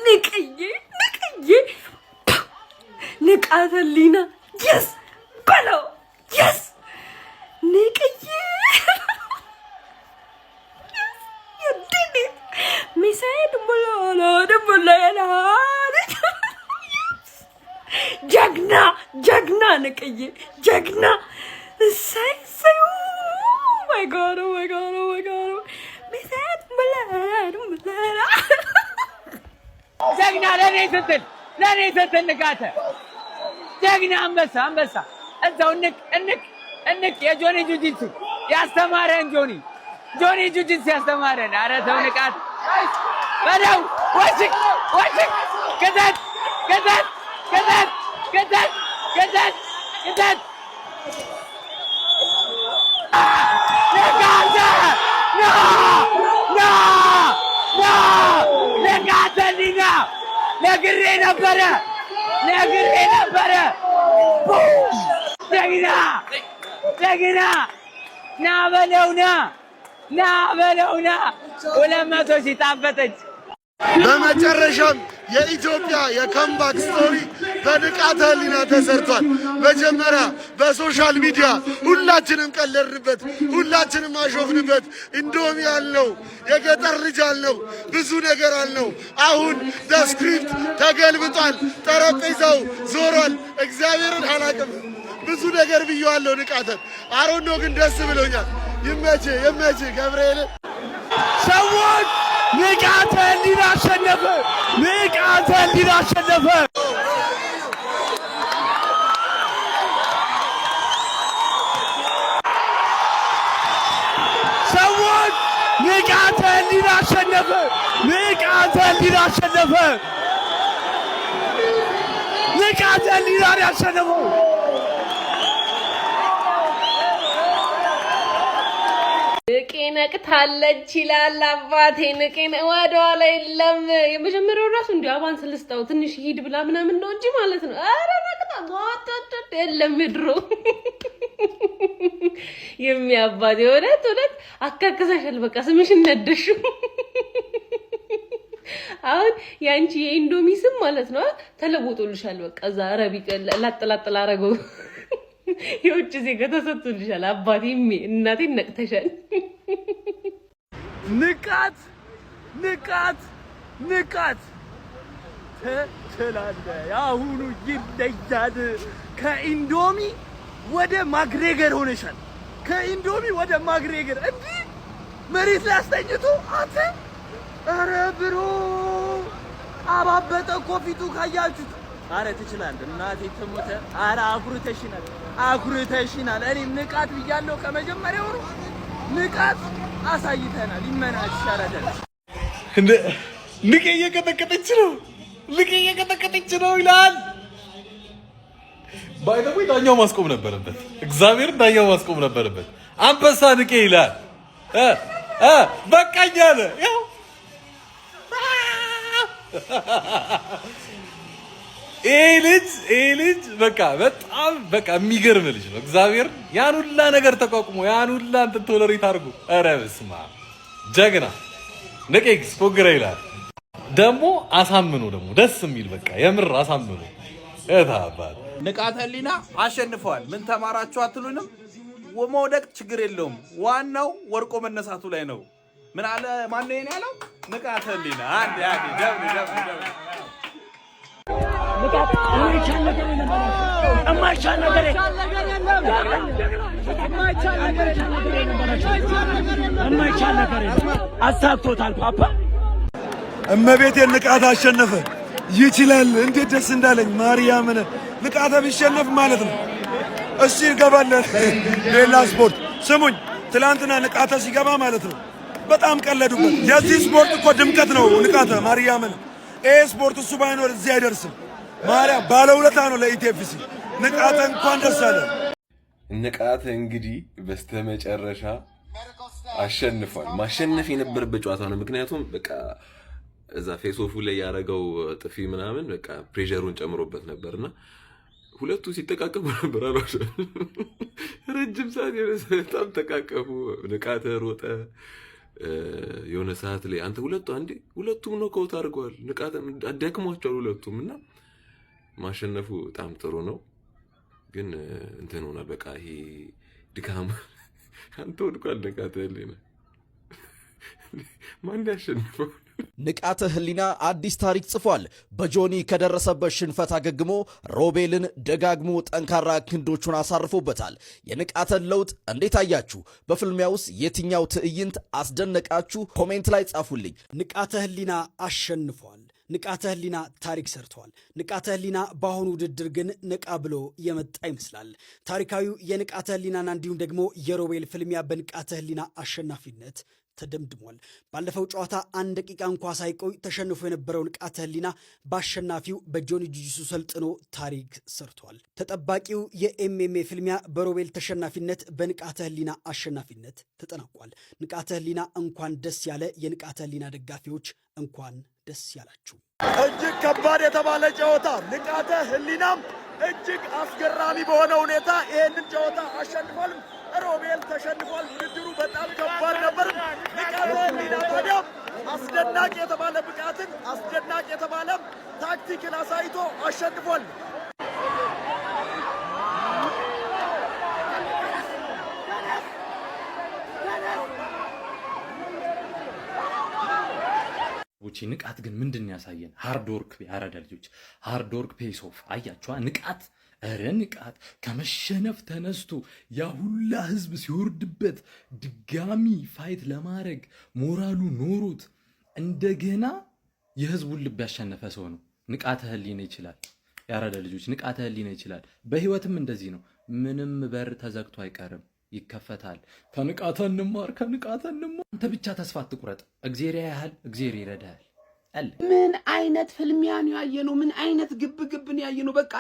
ንቅዬ ንቃተ ህሊና yes በለው yes ንቅዬ you did it ሚሳኤል ደሞላ ጀግና ንቅዬ ጀግና ሳይሰዩ my god ሚሳኤል ደሞላ ጀግና ለኔ ስትል ንቃተ ጀግና አንበሳ እዛው እንቅ የጆኒ ጁጂትሱ ያስተማረን ጆኒ ጁጂትሱ ያስተማረን። ኧረ ተው ንቃት በለው ወሽክ ገደት ንቃተ ሊና ነግሬ ነበረ ጀግና ና በለውና 200 ሺህ ጣፈጠች። በመጨረሻም የኢትዮጵያ የካምባክ ስቶሪ በንቃተ ህሊና ተሰርቷል። መጀመሪያ በሶሻል ሚዲያ ሁላችንም ቀለድንበት፣ ሁላችንም አሾፍንበት። ኢንዶሚ አልነው፣ የገጠር ልጅ አልነው፣ ብዙ ነገር አልነው። አሁን ስክሪፕት ተገልብጧል፣ ጠረጴዛው ዞሯል። እግዚአብሔርን አላቅም ብዙ ነገር ብየዋለሁ። ንቃተን አሮኖ ግን ደስ ብሎኛል። ይመች ገብርኤል ሰዎች ንቃተ ህሊና አሸነፈ። ሰዎች ንቃተ ህሊና አሸነፈ። ንቃተ ህሊና ያሸነፈው ንቄ ነቅታለች ይላል አባቴ። ንቄ ወደኋላ የለም። የመጀመሪያው ራሱ እንዲህ አቫንስ ልስጣው ትንሽ ሂድ ብላ ምናምን ነው እንጂ ማለት ነው። ኧረ ነቅታ ወጣት የለም ድሮ የሚያባቴ እውነት አካከሳሻል። በቃ ስምሽን ነደሽው። አሁን ያንቺ የኢንዶሚ ስም ማለት ነው ተለውጦልሻል። በቃ እዛ አረቢ ላጥላጥላ አረገው የውጭ ዜጋ ተሰጥቶልሻል። አባቴ እናቴን ነቅተሻል። ንቃት ትችላለህ። አሁኑ ይለያል። ከኢንዶሚ ወደ ማግሬገር ሆነሻል። እንዲህ መሬት ላይ አስተኝቶ አንተ ኧረ ብሮ አባበጠ እኮ ፊቱ ካያችሁት። ኧረ ትችላለህ እናቴ ትሙተ። ኧረ አኩርተሽናል። እኔም ንቃት ብያለሁ ከመጀመሪያው ነው። ንቃት አሳይተናል። ይመናሽ ሸረደን ንቄ እየቀጠቀጠች ነው ይላል። ባይደው ዳኛው ማስቆም ነበረበት። እግዚአብሔር ዳኛው ማስቆም ነበረበት። አንበሳ ንቄ ይላል። በቃኝ አለ። ያው ይሄ ልጅ በጣም የሚገርም ልጅ ነው። እግዚአብሔር ያን ሁላ ነገር ተቋቁሞ ያን ሁላ እንትን ቶለሬት አድርጎ ኧረ በስመ አብ ጀግና ንቄክስ ፎግራ ይላል። ደግሞ አሳምኖ ደግሞ ደስ የሚል የምር አሳምኖ እታባል ንቃተ ህሊና አሸንፈዋል። ምን ተማራችሁ አትሉንም? መውደቅ ችግር የለውም፣ ዋናው ወርቆ መነሳቱ ላይ ነው። ምን አለ ማነው ይሄን ያለው? ንቃተ ህሊና አንድ ንቃት የማይቻል ነገር አሳክቶታል። ፓፓ እመቤቴን ንቃት አሸነፈ። ይችላል። እንዴት ደስ እንዳለኝ ማርያምን። ንቃተ ቢሸነፍ ማለት ነው እሺ ይገባል። ሌላ ስፖርት ስሙኝ፣ ትላንትና ንቃተ ሲገባ ማለት ነው በጣም ቀለዱበት። የዚህ ስፖርት እኮ ድምቀት ነው ንቃተ ማርያምን። ስፖርት እሱ ባይኖር እዚህ አይደርስም። ማርያም ባለውለታ ነው ለኢቲኤፍሲ። ንቃተ እንኳን ደስ አለ። ንቃተ እንግዲህ በስተመጨረሻ አሸንፏል። ማሸነፍ የነበረበት ጨዋታ ነው። ምክንያቱም እዛ ፌስ ኦፉ ላይ ያደረገው ጥፊ ምናምን ፕሬሸሩን ጨምሮበት ነበርና ሁለቱ ሲተቃቀፉ ነበር አሏሽ። ረጅም ሰዓት በጣም ተቃቀፉ። ንቃተ ሮጠ፣ የሆነ ሰዓት ላይ አንተ ሁለቱም ነው ከውት አድርገዋል። ንቃትን ደክሟቸዋል ሁለቱም እና ማሸነፉ በጣም ጥሩ ነው። ግን እንትን ሆነ በቃ ይሄ ድካም አንተ ወድቋል። ንቃተ ህሊና ማን ያሸንፈው? ንቃተ ህሊና አዲስ ታሪክ ጽፏል። በጆኒ ከደረሰበት ሽንፈት አገግሞ ሮቤልን ደጋግሞ ጠንካራ ክንዶቹን አሳርፎበታል። የንቃተን ለውጥ እንዴት አያችሁ? በፍልሚያ ውስጥ የትኛው ትዕይንት አስደነቃችሁ? ኮሜንት ላይ ጻፉልኝ። ንቃተ ህሊና አሸንፏል። ንቃተ ህሊና ታሪክ ሰርቷል። ንቃተ ህሊና በአሁኑ ውድድር ግን ነቃ ብሎ የመጣ ይመስላል። ታሪካዊው የንቃተ ህሊናና እንዲሁም ደግሞ የሮቤል ፍልሚያ በንቃተ ህሊና አሸናፊነት ተደምድሟል። ባለፈው ጨዋታ 1 ደቂቃ እንኳ ሳይቆይ ተሸንፎ የነበረው ንቃተ ህሊና በአሸናፊው በጆኒ ጁጂሱ ሰልጥኖ ታሪክ ሰርቷል። ተጠባቂው የኤምኤምኤ ፍልሚያ በሮቤል ተሸናፊነት በንቃተ ህሊና አሸናፊነት ተጠናቋል። ንቃተ ህሊና እንኳን ደስ ያለ። የንቃተ ህሊና ደጋፊዎች እንኳን ደስ ያላችሁ። እጅግ ከባድ የተባለ ጨዋታ ንቃተ ህሊናም እጅግ አስገራሚ በሆነ ሁኔታ ይህንን ጨዋታ አሸንፏል። ሮቤል ተሸንፏል። ውድድሩ በጣም ከባድ ነበር። ንቃተ ህሊና ታዲያ አስደናቂ የተባለ ብቃትን አስደናቂ የተባለ ታክቲክን አሳይቶ አሸንፏል። ውጪ ንቃት ግን ምንድን ያሳየን? ሃርድ ወርክ ያረዳ ልጆች ሃርድ ወርክ ፔስ ኦፍ አያችኋ። ንቃት ንቃት ከመሸነፍ ተነስቶ ያ ሁላ ህዝብ ሲወርድበት ድጋሚ ፋይት ለማድረግ ሞራሉ ኖሮት እንደገና የህዝቡን ልብ ያሸነፈ ሰው ነው። ንቃተ ህሊና ይችላል። ያረዳ ልጆች ንቃተ ህሊና ይችላል። በህይወትም እንደዚህ ነው። ምንም በር ተዘግቶ አይቀርም፣ ይከፈታል። ከንቃተ እንማር፣ ከንቃተ እንማር። አንተ ብቻ ተስፋ አትቁረጥ። እግዚአብሔር ያያል፣ እግዚአብሔር ይረዳል። ምን አይነት ፍልሚያ ነው ያየነው? ምን አይነት ግብ ነው ያየነው? በቃ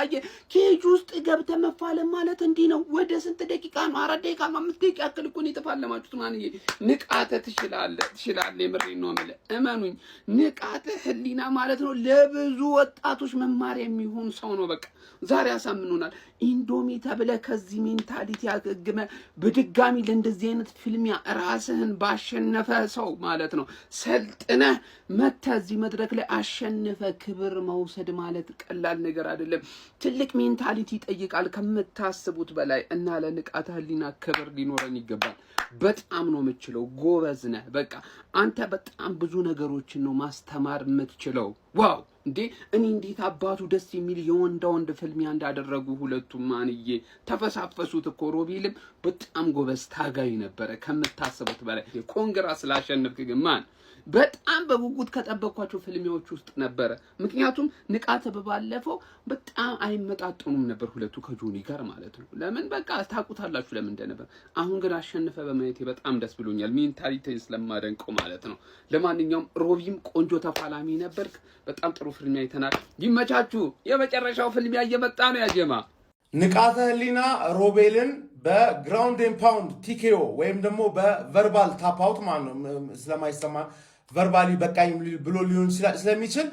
ኬጅ ውስጥ ገብተ መፋለም ማለት እንዲህ ነው። ወደ ስንት ደቂቃ ነው? 4 ደቂቃ ነው፣ 5 ደቂቃ ያክል እኮ ነው የተፋለማችሁት። ማንዬ ንቃተ ትችላለህ። የምሬን ነው የምልህ። እመኑኝ፣ ንቃተ ህሊና ማለት ነው ለብዙ ወጣቶች መማሪያ የሚሆን ሰው ነው። በቃ ዛሬ ያሳምኑናል። ኢንዶሚ ተብለ ከዚህ ሜንታሊቲ ያገግመ በድጋሚ ለእንደዚህ አይነት ፍልሚያ ራስህን ባሸነፈ ሰው ማለት ነው ሰልጥነህ መተህ እዚህ መድረክ ላይ አሸነፈ ክብር መውሰድ ማለት ቀላል ነገር አይደለም። ትልቅ ሜንታሊቲ ይጠይቃል ከምታስቡት በላይ እና ለንቃተ ህሊና ክብር ሊኖረን ይገባል። በጣም ነው የምትችለው። ጎበዝ ነህ። በቃ አንተ በጣም ብዙ ነገሮችን ነው ማስተማር የምትችለው። ዋው እንዴ! እኔ እንዴት አባቱ ደስ የሚል የወንዳ ወንድ ፍልሚያ እንዳደረጉ ሁለቱም ማንዬ ተፈሳፈሱት እኮ። ሮቤልም በጣም ጎበዝ ታጋይ ነበረ ከምታስቡት በላይ። ኮንግራ ስላሸነፍክ ግን ማን በጣም በጉጉት ከጠበቅኳቸው ፍልሚያዎች ውስጥ ነበረ። ምክንያቱም ንቃተ በባለፈው በጣም አይመጣጠኑም ነበር ሁለቱ ከጆኒ ጋር ማለት ነው። ለምን በቃ ታውቁታላችሁ ለምን እንደነበር። አሁን ግን አሸነፈ በማየቴ በጣም ደስ ብሎኛል። ሜንታሊቲን ስለማደንቀው ማለት ነው። ለማንኛውም ሮቢም ቆንጆ ተፋላሚ ነበርክ። በጣም ጥሩ ፍልሚያ አይተናል። ይመቻችሁ። የመጨረሻው ፍልሚያ እየመጣ ነው። ያጀማ ንቃተ ህሊና ሮቤልን በግራውንድ ኤንድ ፓውንድ ቲኬኦ ወይም ደግሞ በቨርባል ታፕ አውት ማለት ነው ስለማይሰማ ቨርባሊ በቃኝ ብሎ ሊሆን ስለሚችል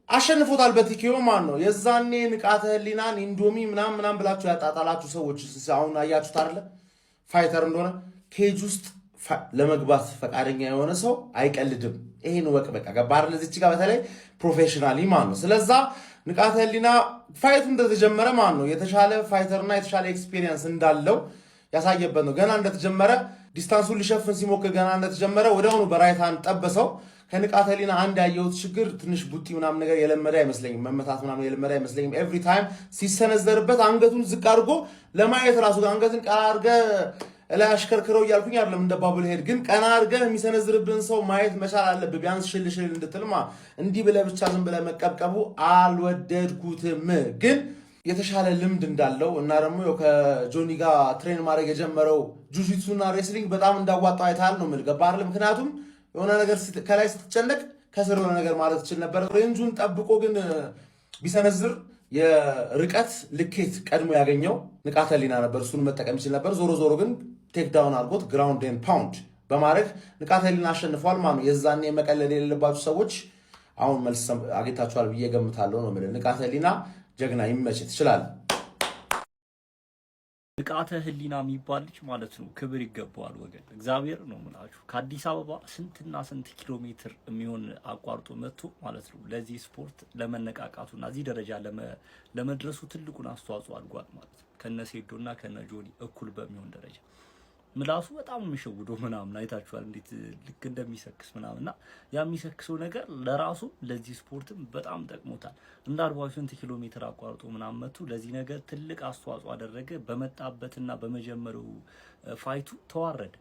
አሸንፎታል በቲኬኦ ማለት ነው። የዛኔ ንቃተ ህሊናን ኢንዶሚ ምናምን ብላችሁ ያጣጣላችሁ ሰዎች አሁን አያችሁት አይደለ? ፋይተር እንደሆነ ኬጅ ውስጥ ለመግባት ፈቃደኛ የሆነ ሰው አይቀልድም። ይሄን ወቅ በቃ ገባር ለዚች ጋር በተለይ ፕሮፌሽናሊ ማለት ነው። ስለዛ ንቃተ ህሊና ፋይቱ እንደተጀመረ ማለት ነው የተሻለ ፋይተርና የተሻለ ኤክስፒሪየንስ እንዳለው ያሳየበት ነው። ገና እንደተጀመረ ዲስታንሱን ሊሸፍን ሲሞክር ገና እንደተጀመረ ወዲያውኑ በራይት ሃንድ ጠበሰው። ከንቃተ ህሊና አንድ ያየሁት ችግር ትንሽ ቡጢ ምናምን ነገር የለመደ አይመስለኝም። መመታት ምናምን የለመደ አይመስለኝም። ኤቭሪ ታይም ሲሰነዘርበት አንገቱን ዝቅ አድርጎ ለማየት ራሱ አንገትን ቀና አድርገህ ላይ አሽከርክረው እያልኩኝ አይደለም እንደ ባቡል ሄድ፣ ግን ቀና አድርገህ የሚሰነዝርብን ሰው ማየት መቻል አለብህ። ቢያንስ ሽልሽል እንድትልማ እንዲህ ብለህ ብቻ ዝም ብለህ መቀብቀቡ አልወደድኩትም። ግን የተሻለ ልምድ እንዳለው እና ደግሞ ከጆኒ ጋር ትሬን ማድረግ የጀመረው ጁጂትሱና ሬስሊንግ በጣም እንዳዋጣው አይተሃል ነው የምልህ። ገባህ አይደል? ምክንያቱም የሆነ ነገር ከላይ ስትጨነቅ ከስር የሆነ ነገር ማለት ትችል ነበር። ሬንጁን ጠብቆ ግን ቢሰነዝር የርቀት ልኬት ቀድሞ ያገኘው ንቃተ ህሊና ነበር። እሱን መጠቀም ይችል ነበር። ዞሮ ዞሮ ግን ቴክ ዳውን አድርጎት ግራውንድ ኤንድ ፓውንድ በማድረግ ንቃተ ህሊና አሸንፏል ማለት ነው። የዛኔ መቀለል የሌለባችሁ ሰዎች አሁን መልስ አግኝታችኋል ብዬ ገምታለሁ ነው የምልህ። ንቃተ ህሊና ጀግና፣ ይመችህ፣ ትችላለህ። ንቃተ ህሊና የሚባል ልጅ ማለት ነው ክብር ይገባዋል ወገን። እግዚአብሔር ነው የምላችሁ። ከአዲስ አበባ ስንትና ስንት ኪሎ ሜትር የሚሆን አቋርጦ መጥቶ ማለት ነው ለዚህ ስፖርት ለመነቃቃቱና እዚህ ደረጃ ለመድረሱ ትልቁን አስተዋጽኦ አድርጓል ማለት ነው። ከነሴዶና ከነጆኒ እኩል በሚሆን ደረጃ ምላሱ በጣም የሚሸውደው ምናምን አይታችኋል፣ እንዴት ልክ እንደሚሰክስ ምናምንና ያ የሚሰክሰው ነገር ለራሱ ለዚህ ስፖርትም በጣም ጠቅሞታል። እንዳልኳችሁ ስንት ኪሎ ሜትር አቋርጦ ምናምን መጥቶ ለዚህ ነገር ትልቅ አስተዋጽኦ አደረገ። በመጣበትና በመጀመሪያው ፋይቱ ተዋረደ።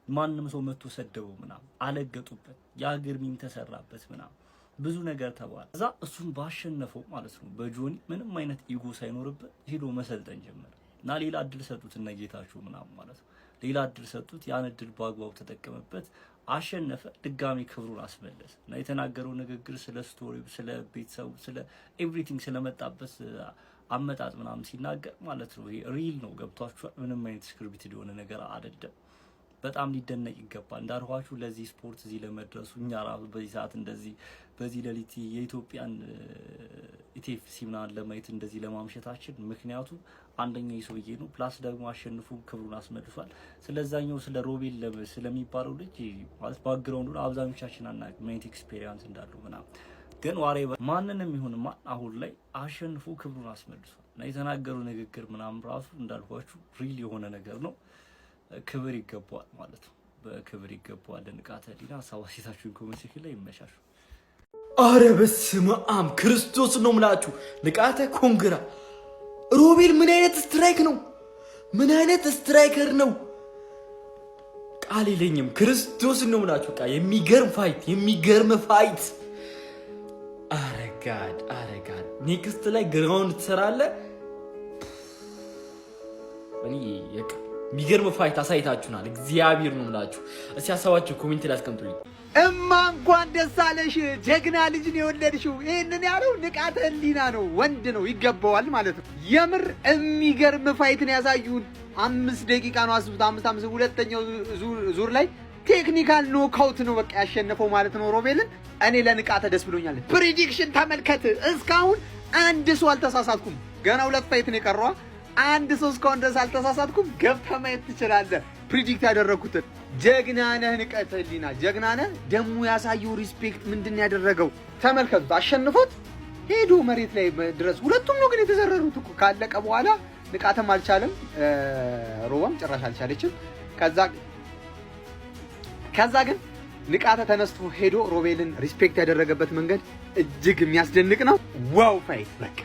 ማንም ሰው መጥቶ ሰደበው ምናምን፣ አለገጡበት፣ የሀገር ሚም ተሰራበት ምናምን ብዙ ነገር ተባለ። እዛ እሱን ባሸነፈው ማለት ነው በጆኒ ምንም አይነት ኢጎ ሳይኖርበት ሄዶ መሰልጠን ጀመረ እና ሌላ እድል ሰጡት እነ ጌታቸው ምናምን ማለት ነው። ሌላ እድል ሰጡት። ያን እድል በአግባቡ ተጠቀመበት፣ አሸነፈ፣ ድጋሚ ክብሩን አስመለሰ እና የተናገረው ንግግር ስለ ስቶሪው፣ ስለ ቤተሰቡ፣ ስለ ኤቭሪቲንግ ስለመጣበት አመጣጥ ምናምን ሲናገር ማለት ነው ይሄ ሪል ነው። ገብቷችኋል? ምንም አይነት ስክሪፕትድ የሆነ ነገር አይደለም። በጣም ሊደነቅ ይገባል። እንዳልኳችሁ ለዚህ ስፖርት እዚህ ለመድረሱ እኛ ራሱ በዚህ ሰዓት እንደዚህ በዚህ ሌሊት የኢትዮጵያን ኢቲኤፍሲ ምናምን ለማየት እንደዚህ ለማምሸታችን ምክንያቱ አንደኛው ይሰውዬ ነው። ፕላስ ደግሞ አሸንፎ ክብሩን አስመልሷል። ስለዛኛው ስለ ሮቤል ስለሚባለው ልጅ ማለት ባክግራውንዱን አብዛኞቻችን አናውቅም፣ ምን ኤክስፒሪየንስ እንዳለው ምናምን። ግን ዋሬ ማንንም ይሁን ማን አሁን ላይ አሸንፎ ክብሩን አስመልሷል እና የተናገረው ንግግር ምናምን ራሱ እንዳልኳችሁ ሪል የሆነ ነገር ነው። ክብር ይገባዋል ማለት ነው። በክብር ይገባዋል። ንቃተ ህሊና ሀሳባችሁን ኮሜንት ሴክሽን ላይ ይመሻሹ። አረ በስመ አብ ክርስቶስ ነው ምላችሁ። ንቃተ ኮንግራ ሮቤል ምን አይነት ስትራይክ ነው? ምን አይነት ስትራይከር ነው? ቃል የለኝም። ክርስቶስ ነው ምላችሁ። ቃ የሚገርም ፋይት፣ የሚገርም ፋይት። አረጋድ ኔክስት ላይ ግራውንድ ትሰራለህ። እኔ የሚገርም ፋይት አሳይታችሁናል። እግዚአብሔር ነው ምላችሁ። እስቲ ሀሳባችሁ ኮሜንት ላይ አስቀምጡልኝ። እማ እንኳን ደስ አለሽ፣ ጀግና ልጅ ነው የወለድሽው። ይሄንን ያለው ንቃተ ህሊና ነው፣ ወንድ ነው፣ ይገባዋል ማለት ነው። የምር የሚገርም ፋይት ነው ያሳዩን። 5 ደቂቃ ነው አስቡት። 5 ሁለተኛው ዙር ላይ ቴክኒካል ኖካውት ነው በቃ ያሸነፈው ማለት ነው ሮቤልን። እኔ ለንቃተ ደስ ብሎኛል። ፕሪዲክሽን ተመልከት። እስካሁን አንድ ሰው አልተሳሳትኩም። ገና 2 ፋይት ነው የቀረው። አንድ ሰው እስካሁን ድረስ አልተሳሳትኩም። ገብተህ ማየት ትችላለህ። ፕሪዲክት ያደረኩትን ጀግና ነህ ንቃተ ህሊና፣ ጀግና ነህ። ደግሞ ያሳየው ሪስፔክት ምንድን ያደረገው ተመልከቱት። አሸንፎት ሄዶ መሬት ላይ ድረስ ሁለቱም ነው ግን የተዘረሩት እኮ። ካለቀ በኋላ ንቃተም አልቻለም፣ ሮባም ጭራሽ አልቻለችም። ከዛ ግን ንቃተ ተነስቶ ሄዶ ሮቤልን ሪስፔክት ያደረገበት መንገድ እጅግ የሚያስደንቅ ነው። ዋው ፋይት! በቃ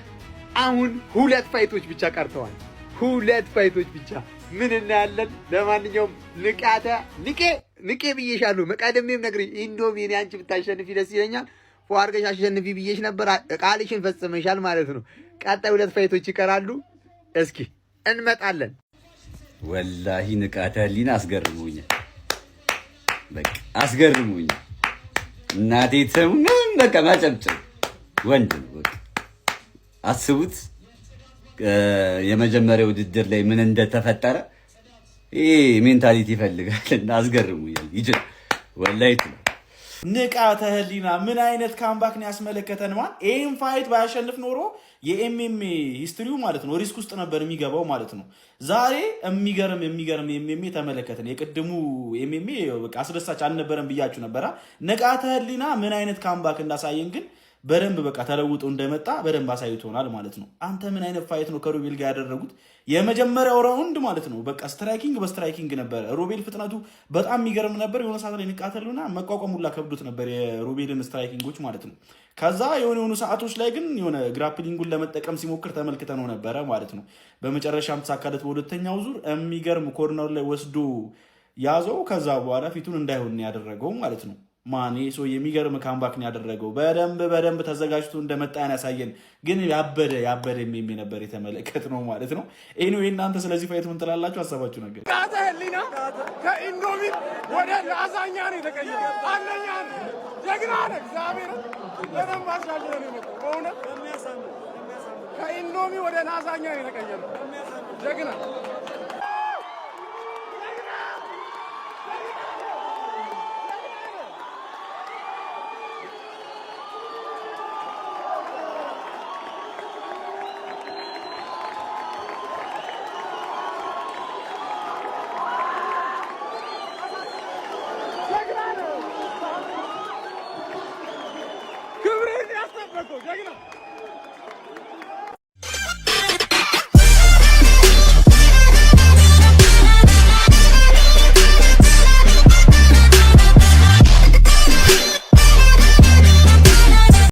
አሁን 2 ፋይቶች ብቻ ቀርተዋል። 2 ፋይቶች ብቻ ምን እናያለን? ለማንኛውም ንቃተ ንቄ ብዬሻለሁ። መቀደሜም ነግሬሽ ኢንዶሚ እኔ አንቺ ብታሸንፊ ደስ ይለኛል። ፏርገሽ አሸንፊ ብዬሽ ነበር። ቃልሽን ፈጽመሻል ማለት ነው። ቀጣይ 2 ፋይቶች ይቀራሉ። እስኪ እንመጣለን። ወላሂ ንቃተ ህሊና አስገርሞኛል። በቃ አስገርሞኛል። እናቴ ተምን በቃ ማጨብጨብ ወንድ ነው በቃ አስቡት። የመጀመሪያው ውድድር ላይ ምን እንደተፈጠረ ይሄ ሜንታሊቲ ይፈልጋል እና አስገርሙኛል። ይጅ ወላሂ ንቃተ ህሊና ምን አይነት ካምባክ ነው ያስመለከተን? ማን ይሄን ፋይት ባያሸንፍ ኖሮ የኤምኤምኤ ሂስትሪው ማለት ነው ሪስክ ውስጥ ነበር የሚገባው ማለት ነው። ዛሬ የሚገርም ኤምኤምኤ ተመለከተን። የቅድሙ ኤምኤምኤ በቃ አስደሳች አልነበረም ብያችሁ ነበራ። ንቃተ ህሊና ምን አይነት ካምባክ እንዳሳየን ግን በደንብ በቃ ተለውጦ እንደመጣ በደንብ አሳይቶናል ማለት ነው። አንተ ምን አይነት ፋይት ነው ከሮቤል ጋር ያደረጉት? የመጀመሪያው ራውንድ ማለት ነው በቃ ስትራይኪንግ በስትራይኪንግ ነበር። ሮቤል ፍጥነቱ በጣም የሚገርም ነበር። የሆነ ሰዓት ላይ ንቃተ ህሊና መቋቋሙላ ከብዶት ነበር የሮቤልን ስትራይኪንጎች ማለት ነው። ከዛ የሆኑ ሰዓቶች ላይ ግን የሆነ ግራፕሊንጉን ለመጠቀም ሲሞክር ተመልክተነው ነበረ ማለት ነው። በመጨረሻም ተሳካለት። በሁለተኛው ዙር የሚገርም ኮርነር ላይ ወስዶ ያዘው። ከዛ በኋላ ፊቱን እንዳይሆን ያደረገው ማለት ነው። ማኔ ሰው የሚገርም ካምባክ ነው ያደረገው። በደንብ ተዘጋጅቶ እንደመጣ ያሳየን። ግን ያበደ የሚሜ ነበር የተመለከትነው ማለት ነው። ኤኒዌይ እናንተ ስለዚህ ፋይት ምን ትላላችሁ? ሀሳባችሁ ነገር ንቃተ ህሊና ከኢንዶሚ ወደ ላዛኛ ነው የተቀየረው። አንደኛ ጀግና ነው። እግዚአብሔር በደንብ አስላጅ ነው የመጣው። በእውነት ከኢንዶሚ ወደ ላዛኛ ነው የተቀየረው። ጀግና ጠበቀው ጀግና